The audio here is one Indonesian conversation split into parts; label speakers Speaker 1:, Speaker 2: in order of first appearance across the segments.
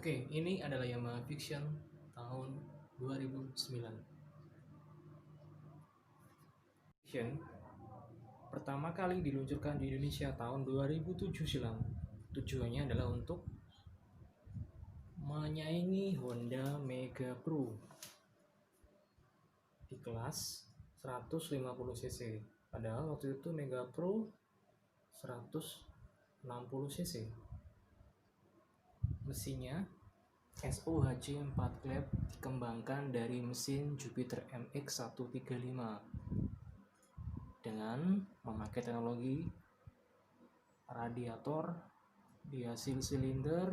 Speaker 1: Oke, ini adalah Yamaha Fiction tahun 2009. Fiction pertama kali diluncurkan di Indonesia tahun 2007 silam. Tujuannya adalah untuk menyaingi Honda Mega Pro di kelas 150 cc. Padahal waktu itu Mega Pro 160 cc. Mesinnya SOHC 4 klep dikembangkan dari mesin Jupiter MX 135 dengan memakai teknologi radiator dihasil silinder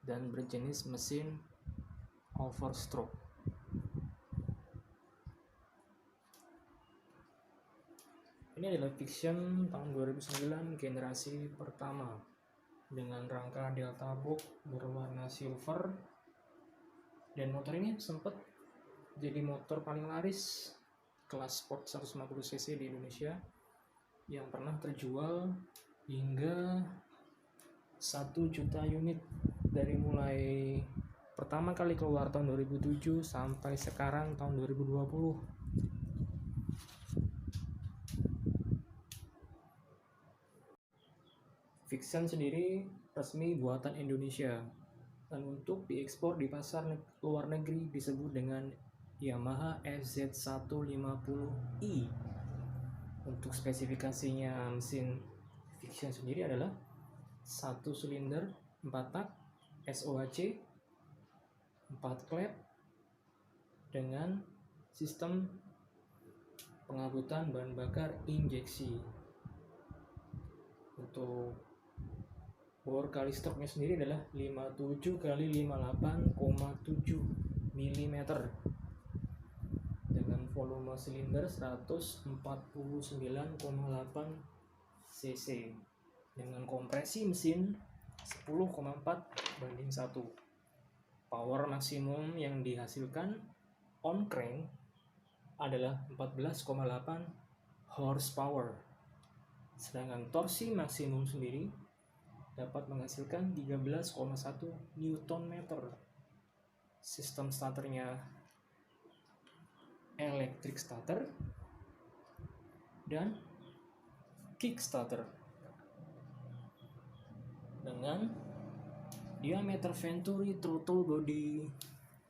Speaker 1: dan berjenis mesin overstroke. Ini adalah Fiction tahun 2009 generasi pertama dengan rangka Delta Box berwarna silver, dan motor ini sempat jadi motor paling laris kelas sport 150 cc di Indonesia yang pernah terjual hingga 1 juta unit dari mulai pertama kali keluar tahun 2007 sampai sekarang tahun 2020. Fiction sendiri resmi buatan Indonesia dan untuk diekspor di pasar luar negeri disebut dengan Yamaha FZ150i. Untuk spesifikasinya mesin Fiction sendiri adalah 1 silinder 4 tak SOHC 4 klep dengan sistem pengangkutan bahan bakar injeksi. Untuk bor kali stoknya sendiri adalah 57 kali 58,7 mm dengan volume silinder 149,8 cc dengan kompresi mesin 10,4:1. Power maksimum yang dihasilkan on crank adalah 14,8 horsepower, sedangkan torsi maksimum sendiri dapat menghasilkan 13,1 Nm. Sistem starternya electric starter dan kick starter dengan diameter Venturi throttle body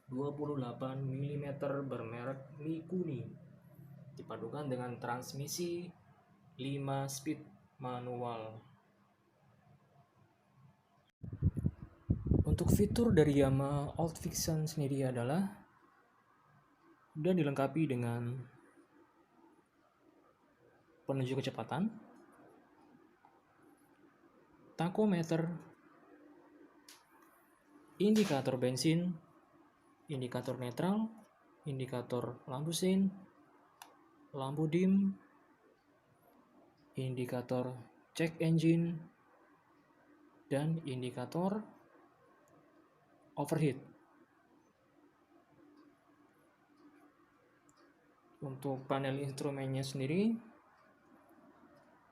Speaker 1: 28 mm bermerek Mikuni dipadukan dengan transmisi 5 speed manual. Untuk fitur dari Yamaha Old Fiction sendiri adalah sudah dilengkapi dengan penunjuk kecepatan, tachometer, indikator bensin, indikator netral, indikator lampu sein, lampu dim, indikator check engine, dan indikator overheat. Untuk panel instrumennya sendiri,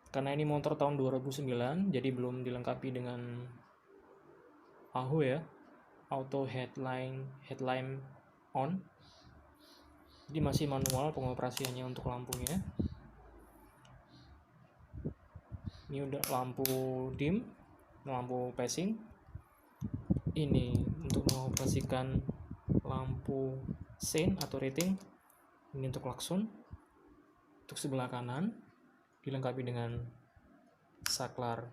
Speaker 1: karena ini motor tahun 2009 jadi belum dilengkapi dengan AHU ya, auto headlamp on, jadi masih manual pengoperasiannya untuk lampunya. Ini udah lampu dim, lampu passing. Ini untuk mengoperasikan lampu sein atau rating. Ini untuk klakson. Untuk sebelah kanan dilengkapi dengan saklar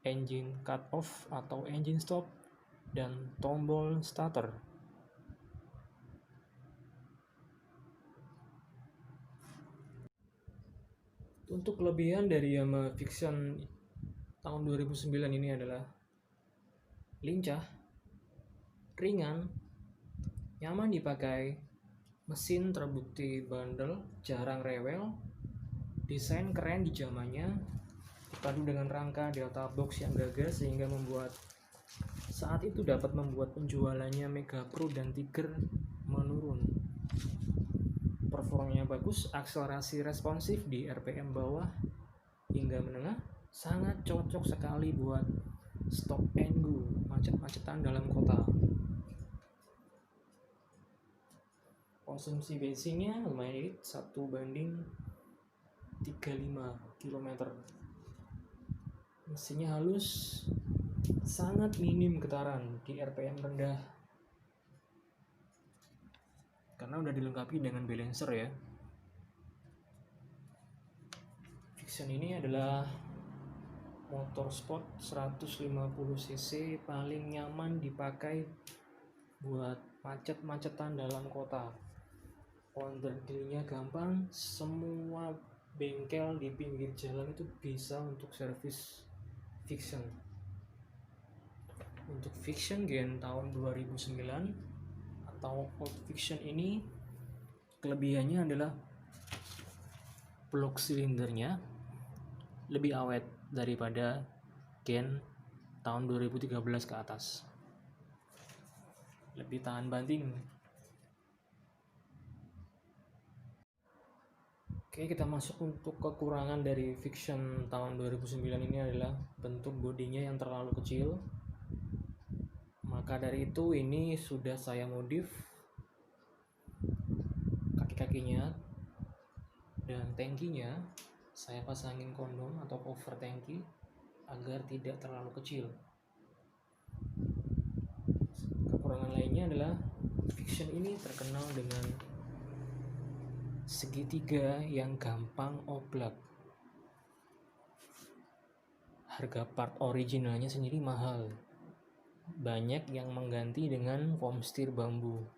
Speaker 1: engine cut off atau engine stop dan tombol starter. Untuk kelebihan dari Yamaha Fiction tahun 2009 ini adalah lincah, ringan, nyaman dipakai, mesin terbukti bandel, jarang rewel, desain keren di zamannya, dipadu dengan rangka Delta Box yang gagah sehingga membuat saat itu dapat membuat penjualannya Mega Pro dan Tiger menurun. Performanya bagus, akselerasi responsif di RPM bawah hingga menengah, sangat cocok sekali buat stop and go, macet-macetan dalam kota. Konsumsi bensinnya lumayan irit, 1:35 km. Mesinnya halus, sangat minim getaran di RPM rendah karena udah dilengkapi dengan balancer ya. Vixion ini adalah motor sport 150 cc paling nyaman dipakai buat macet-macetan dalam kota. Onderdilnya gampang, semua bengkel di pinggir jalan itu bisa untuk servis Vixion. Untuk Vixion Gen tahun 2009 atau Old Vixion ini kelebihannya adalah blok silindernya lebih awet daripada Gen tahun 2013 ke atas. Lebih tahan banting. Oke, kita masuk untuk kekurangan dari Vixion tahun 2009 ini adalah bentuk bodinya yang terlalu kecil. Maka dari itu ini sudah saya modif kaki-kakinya dan tangkinya saya pasangin kondom atau cover tangki agar tidak terlalu kecil. Kekurangan lainnya adalah Vixion ini terkenal dengan segitiga yang gampang oblak. Harga part originalnya sendiri mahal. Banyak yang mengganti dengan foam stir bambu.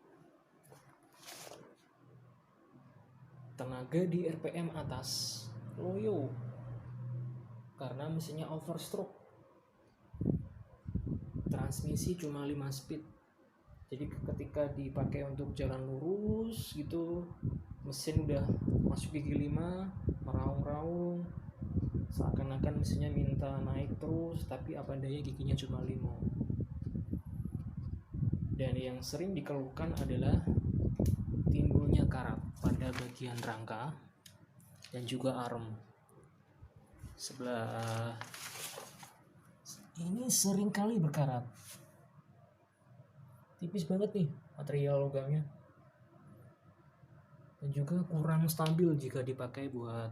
Speaker 1: Tenaga di RPM atas loyo karena mesinnya overstroke. Transmisi cuma 5 speed. Jadi ketika dipakai untuk jalan lurus gitu, mesin udah masuk gigi 5, meraung-raung, seakan-akan mesinnya minta naik terus, tapi apa daya giginya cuma 5. Dan yang sering dikeluhkan adalah timbulnya karat pada bagian rangka dan juga arm. Sebelah ini sering kali berkarat. Tipis banget nih material logamnya. Dan juga kurang stabil jika dipakai buat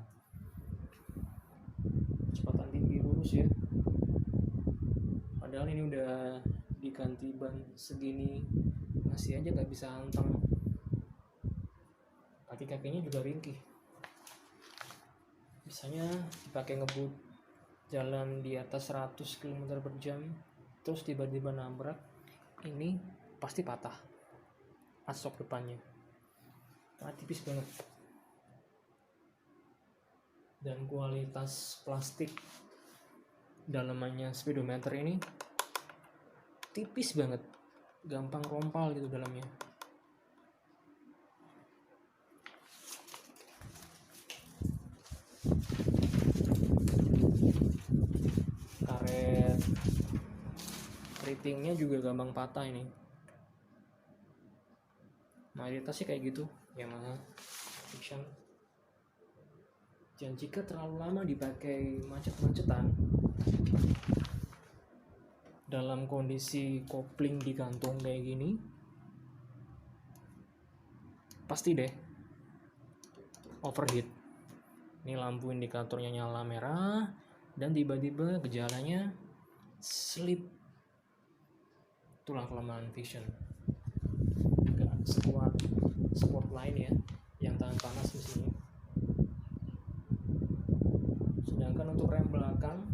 Speaker 1: kecepatan tinggi lurus ya. Padahal ini udah diganti ban segini masih aja nggak bisa anteng. Kaki-kakinya juga ringkih. Biasanya dipakai ngebut jalan di atas 100 km per jam terus tiba-tiba nabrak, ini pasti patah asok depannya. Tipis banget. Dan kualitas plastik dalamannya speedometer ini tipis banget, gampang rompal gitu dalamnya. Karet keritingnya juga gampang patah ini. Mayoritas sih kayak gitu Yamaha Vixion. Dan jika terlalu lama dipakai macet-macetan dalam kondisi kopling digantung kayak gini, pasti deh overheat. Ini lampu indikatornya nyala merah dan tiba-tiba gejalanya slip. Itulah kelemahan Vixion. Gak sekuat sport lain ya yang tahan panas mesinnya. Sedangkan untuk rem belakang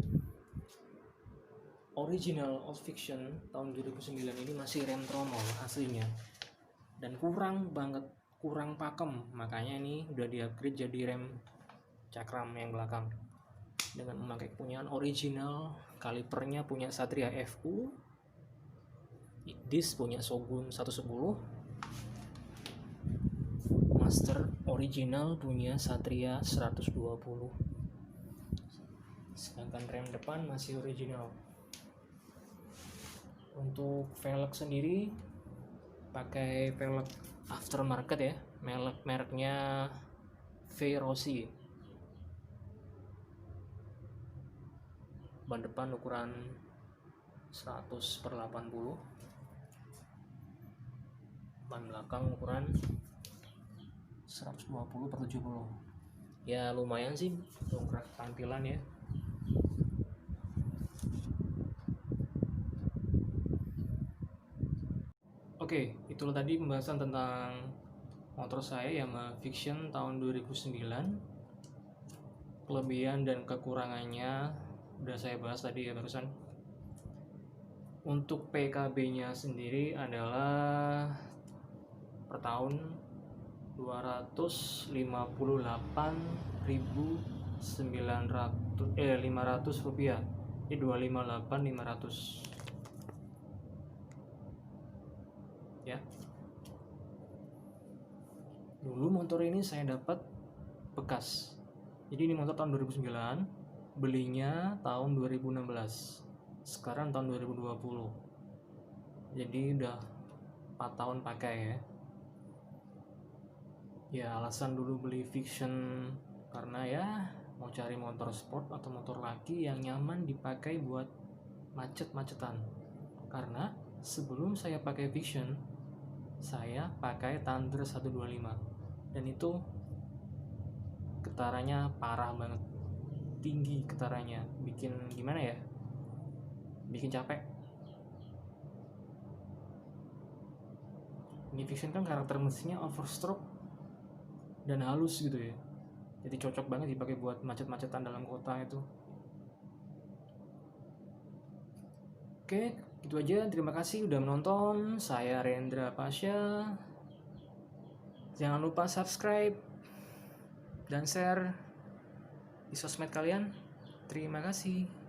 Speaker 1: original Old Vixion tahun 2009 ini masih rem tromol aslinya dan kurang banget, kurang pakem. Makanya ini udah di-upgrade jadi rem cakram yang belakang dengan memakai kepunyaan original. Kalipernya punya Satria FU, disc punya Shogun 110, master original punya Satria 120. Sedangkan rem depan masih original. Untuk velg sendiri pakai velg aftermarket ya, mereknya Verosi. Ban depan ukuran 100/80. Ban belakang ukuran 120/70. Ya lumayan sih dongkrak tampilan ya. Oke, itulah tadi pembahasan tentang motor saya Yamaha Vixion tahun 2009. Kelebihan dan kekurangannya udah saya bahas tadi ya barusan. Untuk PKB-nya sendiri adalah per tahun 258.500 rupiah. Ini 258.500 ya. Dulu motor ini saya dapat bekas. Jadi ini motor tahun 2009, belinya tahun 2016. Sekarang tahun 2020. Jadi udah 4 tahun pakai ya. Ya alasan dulu beli Vixion karena ya mau cari motor sport atau motor laki yang nyaman dipakai buat macet-macetan. Karena sebelum saya pakai Vixion, saya pakai Thunder 125 dan itu getarannya parah banget, tinggi getarannya, bikin gimana ya, bikin capek. Ini Vixion kan karakter mesinnya overstroke dan halus gitu ya, jadi cocok banget dipakai buat macet-macetan dalam kota itu. Oke, gitu aja. Terima kasih udah menonton. Saya Rendra Pasha. Jangan lupa subscribe dan share di sosmed kalian. Terima kasih.